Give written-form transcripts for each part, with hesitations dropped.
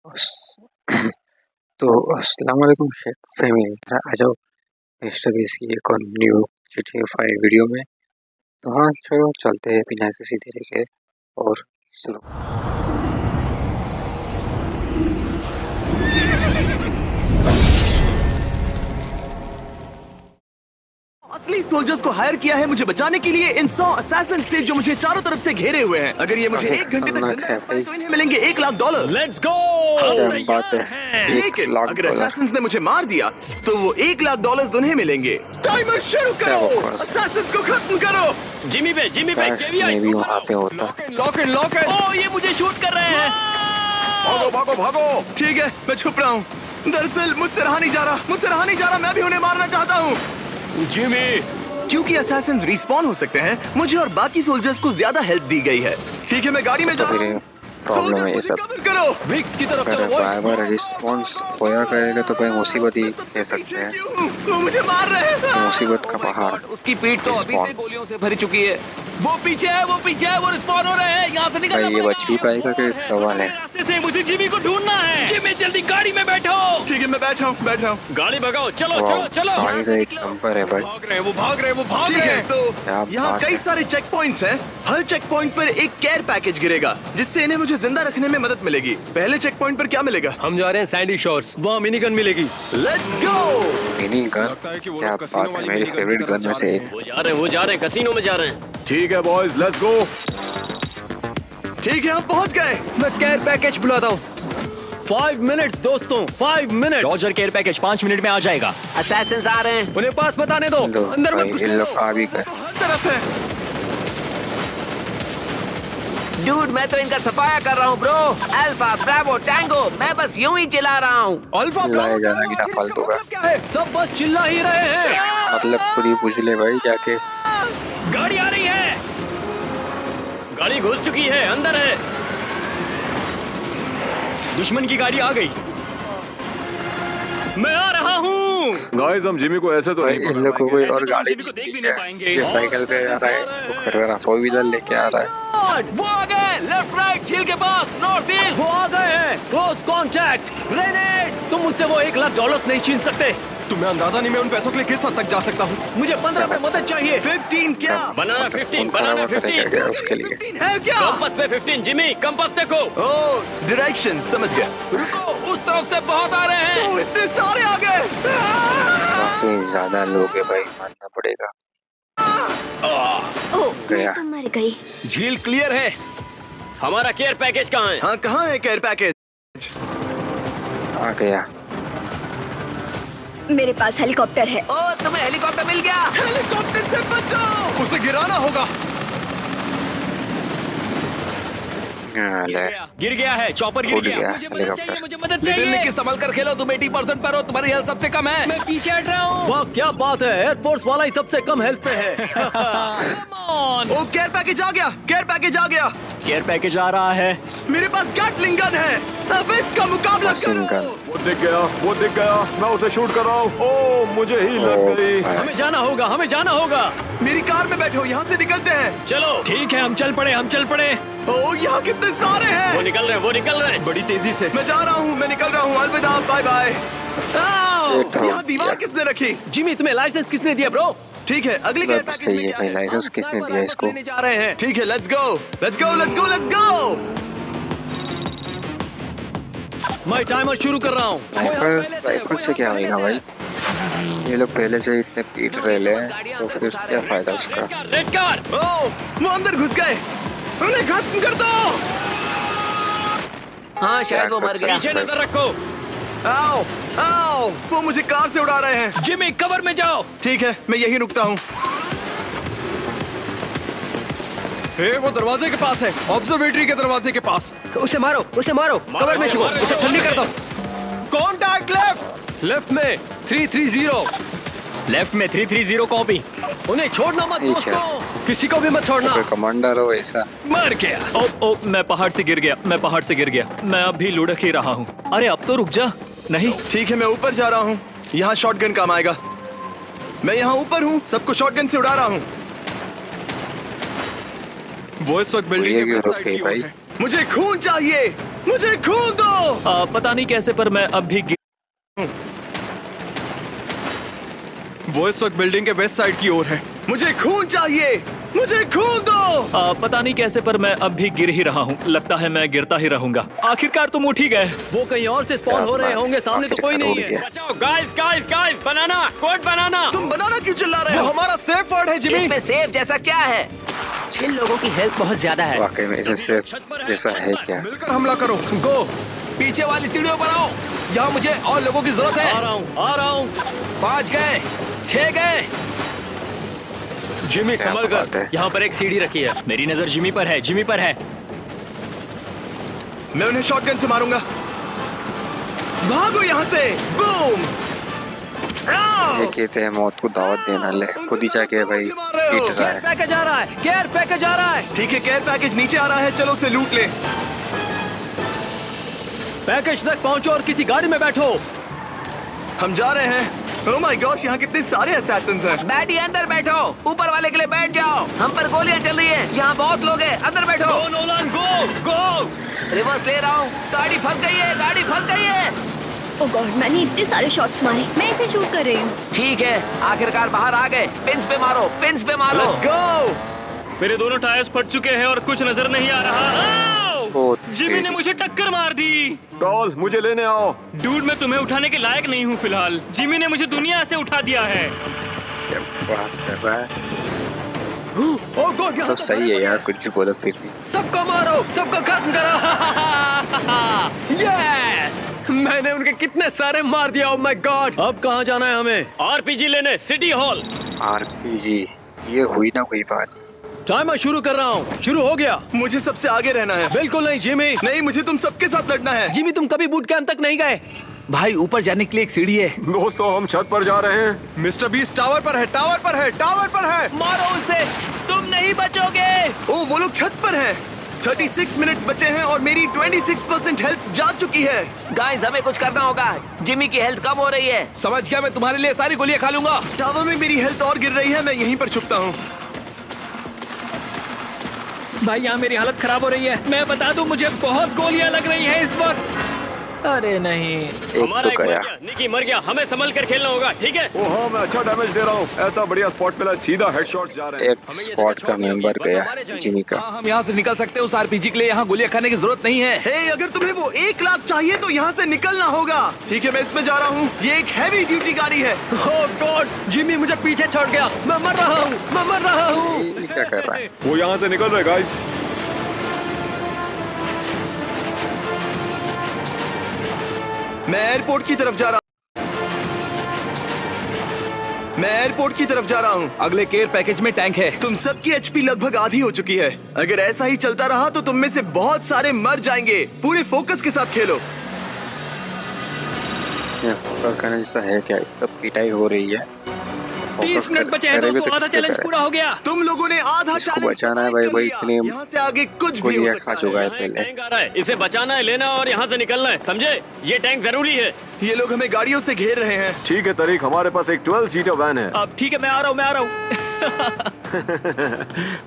तो अस्सलाम वालेकुम शेख फैमिली, आ जाओ मिस्टर बीस की एक और न्यू GTA 5 वीडियो में। तो हाँ चलो चलते हैं बिना किसी देरी के और शुरू। असली सोल्जर्स को हायर किया है मुझे बचाने के लिए इन 100 असैसिन से जो मुझे चारों तरफ से घेरे हुए हैं। अगर ये मुझे 1 घंटे तक जिंदा रख पाए तो इन्हें मिलेंगे $1 लाख। Let's go. बात है लेकिन अगर असैसिन्स ने मुझे मार दिया तो वो $1 लाख उन्हें मिलेंगे। टाइमर शुरू करो, असैसिन्स को खत्म करो। जिमी पे भी वहाँ पे होता। Lock in. ओह ये मुझे शूट कर रहे हैं। भागो। ठीक है मैं छुप रहा हूँ। दरअसल मुझसे रहा नहीं जा रहा, मैं भी उन्हें मारना चाहता हूँ। जिमी, क्योंकि असैसिन्स रिस्पॉन हो सकते हैं, मुझे और बाकी सोल्जर्स को ज्यादा हेल्प दी गई है। ठीक है मैं गाड़ी में जा रहा हूँ। प्रॉब्लम है ये सब। करो विक्स की तरफ चलो। बार रिस्पॉन्स होया करेगा तो भाई मुसीबत ही कह सकते हैं। वो मुझे मार रहे हैं। मुसीबत का पहाड़। उसकी पीठ तो अभी से गोलियों से भरी चुकी है। वो पीछे है, वो रिस्पॉन हो रहे हैं। यहाँ से निकलना भाई ये बच भी पाएगा कि सवाल है। रास्ते से मुझे जिमी को ढूंढना है। जिमी जल्दी गाड़ी में बैठो। ठीक है मैं बैठ रहा हूँ। गाड़ी भगाओ, चलो। गाड़ी का एक नंबर है भाई। वो भाग रहे ठीक है तो यहाँ बात कई है। सारे चेक पॉइंट्स हैं। हर चेक पॉइंट पर एक केयर पैकेज गिरेगा जिससे इन्हें मुझे जिंदा रखने में मदद मिलेगी। पहले चेक पॉइंट पर क्या मिलेगा? हम जा रहे हैं सैंडी शोर्स, वहाँ मिनी गन मिलेगी। Let's go. मिनी गन क्या बात है, मेरी फेवरेट गन में से एक। वो जा रहे हैं कसीनो में जा रहे हैं। ठीक है बॉयज लेट्स गो। ठीक है हम पहुंच गए। मैं केयर पैकेज बुलाता हूँ। 5 मिनट्स दोस्तों, 5 minute. Roger care package 5 minute में आ जाएगा। असैसिन्स आ रहे हैं, उन्हें पास मत आने दो। अंदर मत घुसने इन दो। लोग आ भी गए। हर तरफ है। डूड मैं तो इनका सफाया कर रहा हूँ ब्रो। अल्फा ब्रावो टैंगो, मैं बस यूं ही चिल्ला रहा हूँ। अल्फा लाया जाना बिना फालतू का। क्या है? सब बस चिल्ला ही रहे हैं। मतलब पूरी पूछ ले भाई जाके। गाड़ी आ रही है। गाड़ी घुस चुकी है, अंदर है। दुश्मन की गाड़ी आ गई। मैं आ रहा हूँ। गाइस हम जिमी को ऐसे तो नहीं इन लोग को कोई और गाड़ी जिमी को देख भी नहीं पाएंगे। ये साइकिल पे आ रहा है, वो कर रहा 4 व्हीलर लेके आ रहा है। वो आ गए, लेफ्ट राइट झील के पास, नॉर्थ ईस्ट। वो आ गए हैं, क्लोज कांटेक्ट, ग्रेनेड। तुम मुझसे वो $1 लाख नहीं छीन सकते। तुम्हें अंदाजा नहीं मैं उन पैसों के लिए किस हद तक जा सकता हूँ। मुझे 15 में मदद चाहिए। 15 क्या? बनाना 15 उसके लिए। 15 है क्या? कंपास पे 15। जिमी कंपास देखो। ओह डायरेक्शन समझ गया। रुको, उस तरफ से बहुत आ रहे हैं। ओह इतने सारे आ गए। काफी ज्यादा लोग है भाई, मानना पड़ेगा। गया। मैं तो मर गई। झील क्लियर है। हमारा केयर पैकेज कहाँ है? हाँ कहाँ है केयर पैकेज? आ गया। मेरे पास हेलीकॉप्टर है। ओह तुम्हें हेलीकॉप्टर मिल गया। हेलीकॉप्टर से बचो, उसे गिराना होगा। गिर गया है, चॉपर गिर उड़ गया। गया मुझे मदद हेलीकॉप्टर। चाहिए, मुझे मदद चाहिए। लेकिन संभल कर खेलो, तुम 80% पर हो, तुम्हारी हेल्थ सबसे कम है। मैं पीछे हट रहा हूँ। वाह क्या बात है, एयरफोर्स वाला ही सबसे कम हेल्थ पे है। Come on। Oh care package आ गया। केयर पैकेज आ रहा है। मेरे पास गैटलिंग गन है, अब इसका मुकाबला मशीन करो। गन। वो दिख गया, मैं उसे शूट कर रहा हूँ। ओह मुझे ही लग गई। हमें जाना होगा। मेरी कार में बैठो, यहाँ से निकलते हैं। चलो ठीक है, हम चल पड़े। ओह यहाँ कितने सारे हैं। वो निकल रहे हैं। बड़ी तेजी से। मैं जा रहा हूँ, मैं निकल रहा हूँ। अलविदा, बाय बाय। यहाँ दीवार किसने रखी? जिमी तुम्हें लाइसेंस किसने दिया ब्रो? ठीक है अगले केयर पैकेज सही में है क्या भाई, है? लाइसेंस किसने दिया इसको? लेने जा रहे हैं। ठीक है लेट्स गो। मैं टाइमर शुरू कर रहा हूँ। राइफल से क्या होगा भाई? ये लोग पहले से इतने पीट रहे हैं तो फिर क्या फायदा उसका? Red car. ओह वो अंदर घुस गए, उन्हें खत्म कर दो। हाँ शायद वो क्या मर कर गया। सकते पीछे नजर रखो। आओ वो मुझे कार से उड़ा रहे हैं। जिमी कवर में जाओ। ठीक है मैं यही रुकता हूँ। वो दरवाजे के पास है, ऑब्जर्वेटरी के दरवाजे के पास। उसे मारो कवर में छुपो, उसे ठंडी कर दो। कॉन्टैक्ट लेफ्ट में 330। लेफ्ट में 330 कॉपी। उन्हें छोड़ना मत ठीक है। दोस्तों, किसी को भी मत छोड़ना। कोई कमांडर हो ऐसा? मर गया। ओ मैं पहाड़ से गिर गया। मैं अब भी लुढ़क ही रहा हूँ। अरे अब तो रुक जा। नहीं ठीक है मैं ऊपर जा रहा हूँ, यहाँ शॉटगन काम आएगा। मैं यहाँ ऊपर हूँ, सबको शॉटगन से उड़ा रहा हूँ। वो इस वक्त बिल्डिंग के रुक गई भाई। मुझे खून चाहिए। मुझे खून दो। पता नहीं कैसे पर मैं अब भी वो इस वक्त बिल्डिंग के वेस्ट साइड की ओर है। मुझे खून चाहिए, मुझे खून दो। पता नहीं कैसे पर मैं अब भी गिर ही रहा हूँ। लगता है मैं गिरता ही रहूंगा। आखिरकार तुम उठ ही गए। वो कहीं और से स्पॉन हो रहे होंगे, सामने तो कोई नहीं है। बचाओ गाइस गाइस गाइस, बनाना कोड बनाना। तुम बनाना क्यों चिल्ला रहे हो? हमारा सेफ वर्ड है जिमी। इसमें सेफ जैसा क्या है? इन लोगों की हेल्थ बहुत ज्यादा है। वाकई में इसमें सिर्फ जैसा है क्या? मिलकर हमला करो। गो पीछे वाली सीढ़ियों पर आओ। यहाँ मुझे और लोगों की जरूरत है। आ रहा हूँ। 5 गए, 6 गए। जिमी क्या संभल बात है? कर। यहाँ पर एक सीढ़ी रखी है। मेरी नजर जिमी पर है, जिमी पर है। मैं उन्हें शॉटगन से मारूंगा। भागो यहाँ से। बूम। ये कहते हैं मौत को दावत देना। ले खुद ही जाके भाई पीट रहा है। पैकेज आ रहा है, केयर पैकेज आ रहा है। ठीक है, केयर पैकेज नीचे आ रहा है, चलो उसे लूट ले। पैकेज तक पहुंचो और किसी गाड़ी में बैठो। हम जा रहे हैं। ओह माय गॉश, यहाँ कितने सारे असैसिन्स हैं। बैठी अंदर बैठो, ऊपर वाले के लिए बैठ जाओ। हम पर गोलियां चल रही हैं। यहाँ बहुत लोग हैं, अंदर बैठो। गो नोलन, गो। रिवर्स ले रहा हूँ। गाड़ी फंस गई है, गाड़ी फंस गई है। ओह गॉड, मैंने इतने सारे शॉट्स मारे। मैं इसे शूट कर रही हूँ। ठीक है, आखिरकार बाहर आ गए। पिंस पे मारो, पिंस पे मारो। Let's go. मेरे दोनों टायर्स फट चुके हैं और कुछ नजर नहीं आ रहा। जिमी ने मुझे टक्कर मार दी। कॉल मुझे लेने आओ। डूड, मैं तुम्हें उठाने के लायक नहीं हूँ फिलहाल। जिमी ने मुझे दुनिया से उठा दिया है। क्या बात कर रहा है? ओह गॉड, यहाँ तो सही है यार, कुछ भी बोलो फिर भी। सबको मारो, सबको खत्म करो। यस, मैंने उनके कितने सारे मार दिया। ओह माय गॉड। अब कहाँ जाना है हमें? आरपीजी लेने, सिटी हॉल। आरपीजी, ये हुई ना कोई बात। टाइमर शुरू कर रहा हूँ। शुरू हो गया। मुझे सबसे आगे रहना है। बिल्कुल नहीं जिमी। नहीं, मुझे तुम सबके साथ लड़ना है। जिमी, तुम कभी बूट कैंप तक नहीं गए। भाई ऊपर जाने के लिए एक सीढ़ी है। दोस्तों हम छत पर जा रहे हैं। मिस्टर बीस्ट टावर पर है, टावर पर है, टावर पर है। मारो उसे, तुम नहीं बचोगे। ओह, वो लोग छत पर हैं। 36 मिनट्स बचे हैं और मेरी 26% हेल्थ जा चुकी है। गाइस हमें कुछ करना होगा। जिमी की हेल्थ कम हो रही है। समझ गया, मैं तुम्हारे लिए सारी गोलियां खा लूंगा। टावर में मेरी हेल्थ और गिर रही है, मैं यहीं पर छुपता हूँ। भाई यहाँ मेरी हालत खराब हो रही है। मैं बता दूं, मुझे बहुत गोलियां लग रही हैं इस वक्त। अरे नहीं, एक तो गया। निकी मर गया। हमें संभल कर खेलना होगा, ठीक है? ओ हाँ, मैं अच्छा डैमेज दे रहा हूँ। ऐसा बढ़िया स्पॉट मिला, सीधा हेडशॉट जा रहे हैं। एक स्क्वाड का मेंबर गया, जिमी का। हम यहाँ से निकल सकते हैं। उस आरपीजी के लिए यहाँ गोलियां खाने की जरूरत नहीं है। हे, अगर तुम्हें वो 1 लाख चाहिए तो यहाँ से निकलना होगा। ठीक है, मैं इसमें जा रहा हूँ। ये एक हैवी ड्यूटी गाड़ी है। ओह गॉड, जिमी मुझे पीछे छोड़ गया। मैं मर रहा हूँ, मैं मर रहा हूँ। ये क्या कर रहा है? वो यहाँ से निकल रहे गाइस। मैं एयरपोर्ट की तरफ जा रहा हूँ। अगले केयर पैकेज में टैंक है। तुम सबकी एचपी लगभग आधी हो चुकी है। अगर ऐसा ही चलता रहा तो तुम में से बहुत सारे मर जाएंगे। पूरे फोकस के साथ खेलो। इसमें फोकस करने जैसा है क्या? सब पिटाई हो रही है। 30 मिनट बचे हैं दोस्तों, आधा चैलेंज पूरा हो गया। तुम लोगों ने आधा इसको चैलेंज बचाना है भाई, कर भाई लिया। इतने यहाँ से आगे कुछ भी हो गोलियां सकता खा चुका है। है पहले। टैंक आ रहा है, इसे बचाना है, लेना और यहाँ से निकलना है, समझे? ये टैंक जरूरी है। ये लोग हमें गाड़ियों से घेर रहे हैं। ठीक है तरीक, हमारे पास एक 12 सीटर वैन है। अब ठीक है, मैं आ रहा हूँ।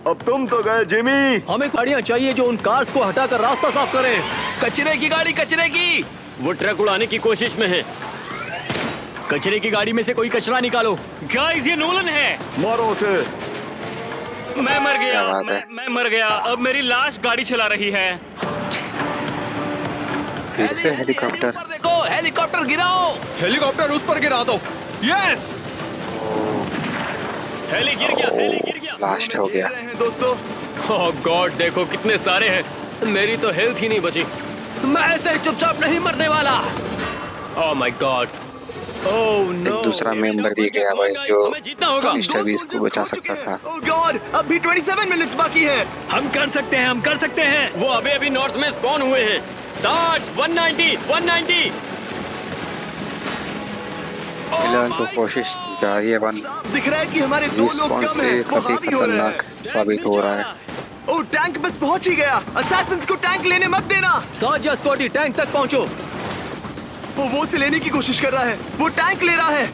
अब तुम तो गए जिमी। हमें गाड़ियाँ चाहिए जो उन कार्स को हटाकर रास्ता साफ करें। कचरे की गाड़ी, कचरे की। वो ट्रक उड़ाने की कोशिश में है। कचरे की गाड़ी में से कोई कचरा निकालो। गाइस, ये नोलन है। मारो उसे। मैं मर गया। क्या बात है? मैं मर गया। अब मेरी लाश गाड़ी चला रही है। फिर से हेलीकॉप्टर। ऊपर देखो, हेलीकॉप्टर गिराओ। हेलीकॉप्टर उस पर गिरा दो। यस, हेली गिर गया, हेली गिर गया। ब्लास्ट हो गया। दोस्तों। ओह गॉड, देखो कितने सारे हैं। मेरी तो हेल्थ ही नहीं बची। मैं ऐसे चुपचाप नहीं मरने वाला। Oh my god. Oh no. एक दूसरा मेंबर भी गया भाई, जो हमें जीतना होगा। मिस्टर बीस्ट को बचा सकता था। ओह गॉड, अब भी 27 मिनट्स बाकी है। हम कर सकते हैं, हम कर सकते हैं। वो अभी नॉर्थ में स्पॉन हुए हैं। 60, 190, 190। फिलहाल तो कोशिश जारी है। वन दिख रहा है कि हमारे 2 लोग रिस्पॉन्स कम हैं। वो काफी हावी हो रहे खतरनाक हैं। साबित हो रहा है। ओह, टैंक बस पहुंच ही गया। असैसिन्स को टैंक लेने मत देना। साजिया स्कॉटी, टैंक तक पहुंचो। वो उसे लेने की कोशिश कर रहा है। वो टैंक ले रहा है।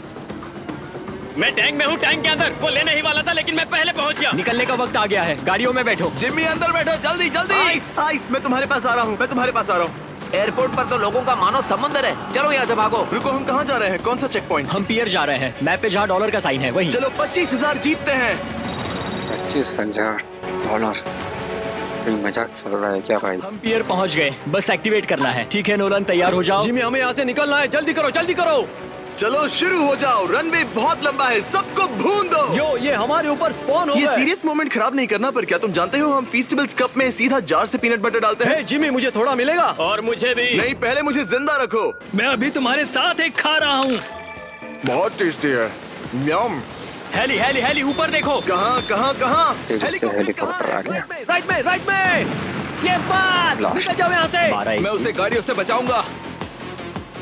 मैं टैंक में हूँ, टैंक के अंदर। वो लेने ही वाला था लेकिन मैं पहले पहुंच गया। निकलने का वक्त आ गया है, गाड़ियों में बैठो। जिम्मी अंदर बैठो, जल्दी जल्दी। आइस, आइस, मैं तुम्हारे पास आ रहा हूँ। एयरपोर्ट पर तो लोगों का मानो समुंदर है। चलो यहाँ से भागो। रुको, हम कहाँ जा रहे हैं? कौन सा चेक पॉइंट? हम पियर जा रहे हैं, मैप पे जहाँ डॉलर का साइन है वहीं। चलो 25,000 जीतते हैं। 25,000 कोई मजाक चल रहा है क्या भाई? हम पियर पहुँच गए, बस एक्टिवेट करना है। ठीक है नोलन, तैयार हो जाओ। जिमी हमें यहाँ से निकलना है, जल्दी करो जल्दी करो। चलो शुरू हो जाओ, रनवे बहुत लंबा है, सबको भून दो। यो ये हमारे ऊपर स्पॉन हो ये गए। सीरियस मोमेंट खराब नहीं करना, पर क्या तुम जानते हो हम फेस्टिवल्स कप में सीधा जार से पीनट बटर डालते हैं? हे जिमी मुझे थोड़ा मिलेगा। और मुझे भी। नहीं, पहले मुझे जिंदा रखो। मैं अभी तुम्हारे साथ एक खा रहा हूँ। बहुत टेस्टी है। यम। हेली हेली हेली, ऊपर देखो। कहाँ कहाँ कहाँ? फिर से हेलीकॉप्टर आ गया। राइट में। ये बात निकल जाओ यहाँ से। मैं उसे गाड़ियों से बचाऊंगा।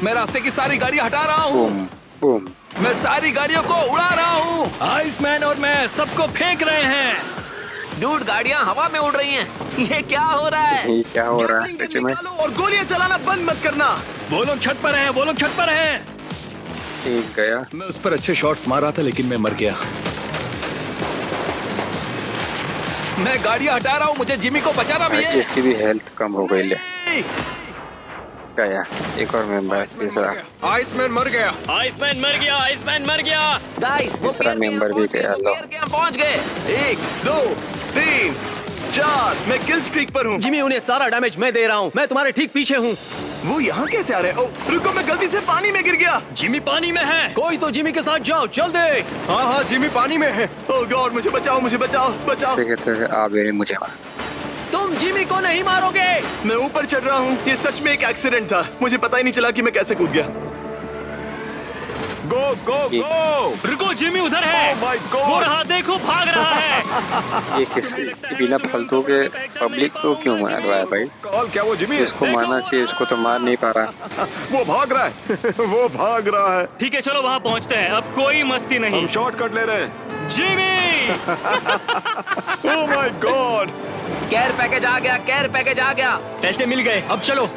मैं रास्ते की सारी गाड़ियाँ हटा रहा हूँ। Boom boom. मैं सारी गाड़ियों को उड़ा रहा हूँ। आइसमैन और मैं सबको फेंक रहे हैं। डूड, गाड़ियाँ हवा में उड़ रही हैं। ये क्या हो रहा है? ये क्या हो रहा है गैम्बलिंग सच में? निकालो और गोलियां चलाना बंद मत करना। वो लोग छत पर हैं, वो लोग छत पर हैं। ठीक गया। मैं उस पर अच्छे शॉट्स मार रहा था लेकिन मैं मर गया। मैं गाड़ियाँ हटा रहा हूँ, मुझे जिमी को बचाना भी है। इसकी भी हेल्थ कम हो गई ले। गया एक और मेंबर तीसरा। आइसमैन मर गया। आइसमैन मर गया, आइसमैन मर गया। गाइस, वो तीसरा पियर मेंबर भी गया। लो के हम पहुँच गए। 1 2 3 4, मैं किल स्ट्रीक पर हूँ। जिमी उन्हें सारा डैमेज मैं दे रहा हूँ, मैं तुम्हारे ठीक पीछे हूँ। वो यहाँ कैसे आ रहे हैं? ओह, रुको, मैं गलती से पानी में गिर गया। जिमी पानी में है। कोई तो जिमी के साथ जाओ जल्दी। हाँ जिमी पानी में है। ओह गॉड, मुझे बचाओ, मुझे बचाओ, बचाओ। इसे कहते हैं आप मेरे मुझे मार। तुम जिमी को नहीं मारोगे। मैं ऊपर चढ़ रहा हूँ। ये सच में एक एक्सीडेंट था, मुझे पता ही नहीं चला कि मैं कैसे कूद गया। गो गो गो। रुको, जिमी उधर है। Oh my God! वो रहा, देखो भाग रहा है। ये किसी बिना फालतू के पब्लिक को क्यों मार रहा है भाई? कॉल क्या वो जिमी? इसको मारना चाहिए, इसको तो मार नहीं पा रहा। वो भाग रहा है। वो भाग रहा है। ठीक है चलो वहाँ पहुँचते हैं, अब कोई मस्ती नहीं। हम शॉर्टकट ले रहे हैं। Jimmy. Oh my god. Care package आ गया, केयर पैकेज आ गया। पैसे मिल गए, अब चलो।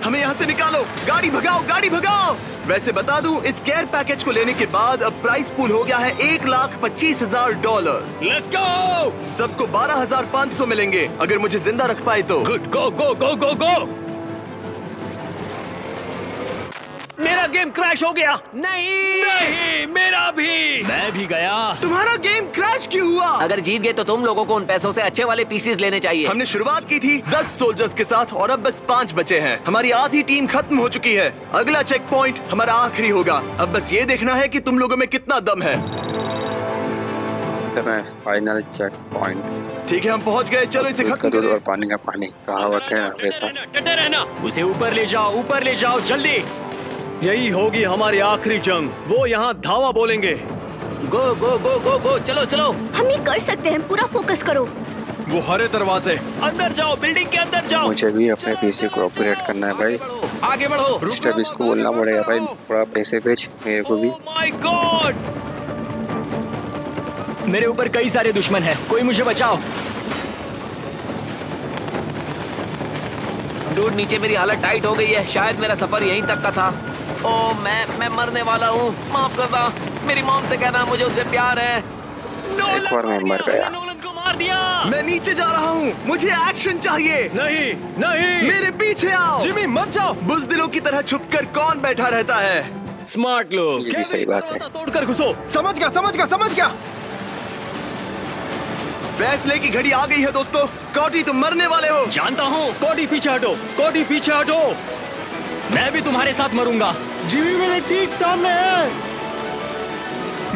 हमें यहाँ से निकालो। गाड़ी भगाओ, गाड़ी भगाओ। वैसे बता दूं, इस केयर पैकेज को लेने के बाद अब प्राइस पूल हो गया है $1,25,000। Let's go. सबको 12,500 मिलेंगे अगर मुझे जिंदा रख पाए तो। गुड, गो गो गो गो गो। मेरा गेम क्रैश हो गया। नहीं मेरा भी। मैं भी गया। तुम्हारा गेम क्रैश क्यों हुआ? अगर जीत गए तो तुम लोगों को उन पैसों से अच्छे वाले पीसीज लेने चाहिए। हमने शुरुआत की थी 10 सोल्जर्स के साथ और अब बस 5 बचे हैं। हमारी आधी टीम खत्म हो चुकी है। अगला चेक पॉइंट हमारा आखिरी होगा। अब बस ये देखना है कि तुम लोगों में कितना दम है। Final check point. ठीक है, हम पहुंच गए। चलो इसे खत्म दूध करें। और पानी का पानी, कहावत है वैसा। डटे रहना। उसे ऊपर ले जाओ, ऊपर ले जाओ जल्दी। यही होगी हमारी आखिरी जंग। वो यहाँ धावा बोलेंगे। गो गो गो गो गो, चलो चलो। हम ये कर सकते हैं, पूरा फोकस करो। वो हरे दरवाजे। अंदर जाओ, बिल्डिंग के अंदर जाओ। मुझे भी अपने पीसी को ऑपरेट करना है भाई। आगे बढ़ो। मिस्टर इसको बोलना पड़ेगा भाई, थोड़ा पैसे भेज मेरे को भी। माय गॉड, मेरे ऊपर कई सारे दुश्मन हैं, कोई मुझे बचाओ। डूड, नीचे मेरी हालत टाइट हो गई है। शायद मेरा सफर यहीं तक का था। ओ मैं मरने वाला हूँ। माफ करना, मेरी मॉम से कहना मुझे उससे प्यार है। एक और मेंबर गया। नोलन को मार दिया। मैं नीचे जा रहा हूँ, मुझे एक्शन चाहिए। नहीं नहीं। मेरे पीछे आओ। जिमी मत जाओ। बुज़दिलों की तरह छुपकर कौन बैठा रहता है? स्मार्ट लोग। ये भी सही बात है। तोड़कर घुसो। समझ गया समझ गया समझ गया। फैसले की घड़ी आ गई है दोस्तों। स्कॉटी, तुम मरने वाले हो। जानता हूँ। स्कॉटी पीछे हटो, स्कॉटी पीछे हटो। मैं भी तुम्हारे साथ मरूंगा। जिमी मेरे ठीक सामने है।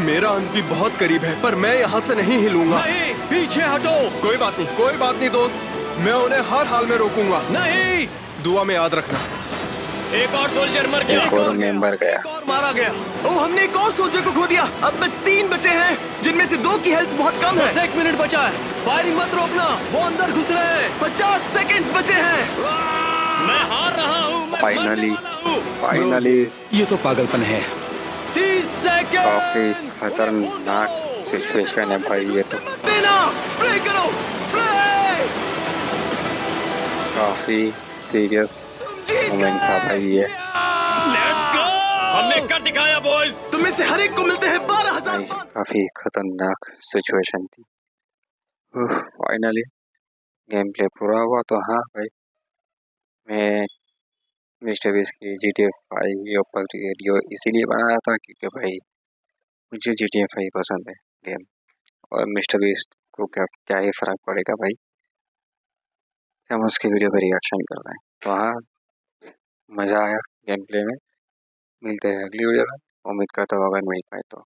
मेरा अंत भी बहुत करीब है, पर मैं यहाँ से नहीं हिलूंगा। नहीं, पीछे हटो। कोई बात नहीं दोस्त। मैं उन्हें हर हाल में रोकूंगा। नहीं। दुआ में याद रखना। एक और सोल्जर मर गया। एक और मेंबर गया। एक और मारा गया। ओह, हमने एक और सोल्जर को खो दिया। अब बस 3 बचे हैं, जिनमें से 2 की हेल्थ बहुत कम बस है। 1 मिनट बचा है। फायरिंग मत रोकना, वो अंदर घुस रहे हैं। 50 सेकंड्स बचे हैं। मैं हार रहा हूँ। फाइनली ये तो पागलपन है। 30 सेकंड। काफी खतरनाक सिचुएशन है भाई ये तो। देना, स्प्रे करो, स्प्रे। काफी सीरियस मोमेंट था भाई ये। लेट्स गो, हमने कर दिखाया बॉयज। तुम में से हर एक को मिलते हैं 12,000। भाई काफी खतरनाक सिचुएशन थी। फाइनली गेम प्ले पूरा हुआ तो हाँ भाई, मैं मिस्टर बीस्ट की GTA 5 के ऊपर वीडियो इसीलिए बनाया था क्योंकि भाई मुझे GTA 5 पसंद है गेम। और मिस्टर बीस्ट को क्या क्या ही फ़र्क पड़ेगा भाई, हम उसकी वीडियो पर रिएक्शन कर रहे हैं। तो हाँ, मज़ा आया गेम प्ले में। मिलते हैं अगली वीडियो में, उम्मीद करता हूँ अगर मिल पाए तो।